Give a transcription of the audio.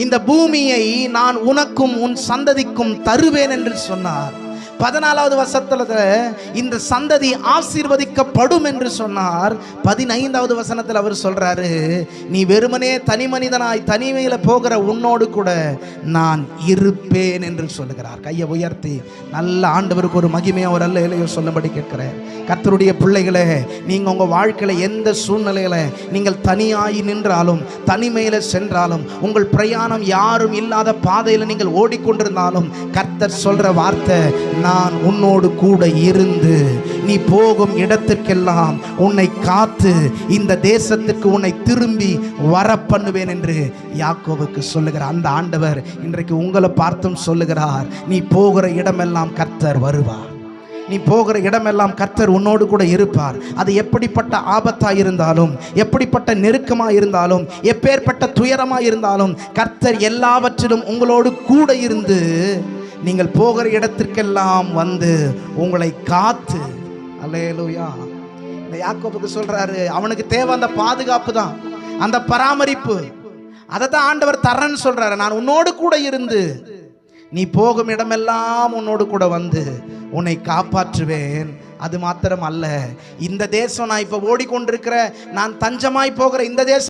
இந்த பூமியை நான் உனக்கும் உன் சந்ததிக்கும் தருவேன் என்று சொன்னார். 14வது வசனத்துல இந்த சந்ததி ஆசீர்வதிக்கப்படும் என்று சொன்னார். 15வது வசனத்தில் அவர் சொல்றாரு, நீ வெறுமனே தனி மனிதனாய் தனிமையில போகிற உன்னோடு கூட நான் இருப்பேன் என்று சொல்லுகிறார். கையை உயர்த்தி நல்ல ஆண்டவருக்கு ஒரு மகிமையா ஒரு அல்லேலூயா சொல்லும்படி கேட்கிறேன். கர்த்தருடைய பிள்ளைகளே, நீங்க உங்க வாழ்க்கையில எந்த சூழ்நிலையில நீங்கள் தனியாய் நின்றாலும், தனிமையில சென்றாலும், உங்கள் பிரயாணம் யாரும் இல்லாத பாதையில நீங்கள் ஓடிக்கொண்டிருந்தாலும், கர்த்தர் சொல்ற வார்த்தை, நான் உன்னோடு கூட இருந்து நீ போகும் இடத்திற்கெல்லாம் உன்னை காத்து இந்த தேசத்திற்கு உன்னை திரும்பி வர பண்ணுவேன் என்று யாக்கோபுக்கு சொல்லுகிறார். அந்த ஆண்டவர் இன்றைக்கு உங்களை பார்த்தும் சொல்லுகிறார், நீ போகிற இடமெல்லாம் கர்த்தர் வருவார். நீ போகிற இடமெல்லாம் கர்த்தர் உன்னோடு கூட இருப்பார். அது எப்படிப்பட்ட ஆபத்தாக இருந்தாலும், எப்படிப்பட்ட நெருக்கமாக இருந்தாலும், எப்பேற்பட்ட துயரமாக இருந்தாலும், கர்த்தர் எல்லாவற்றிலும் உங்களோடு கூட இருந்து நீங்கள் போகிற இடத்திற்கெல்லாம் வந்து உங்களை காத்து. அல்லேலூயா. இந்த யாக்கோபுக்கு சொல்றாரு, அவனுக்கு தேவை அந்த பாதுகாப்பு தான், அந்த பராமரிப்பு. அதை தான் ஆண்டவர் தரேன்னு சொல்றாரு. நான் உன்னோடு கூட இருந்து நீ போகும் இடமெல்லாம் உன்னோடு கூட வந்து உன்னை காப்பாற்றுவேன். அது மாத்திரம் அல்ல, இந்த தேசம் நான் இப்ப ஓடிக்கொண்டிருக்கிற, நான் தஞ்சமாய் போகிற இந்த தேசம்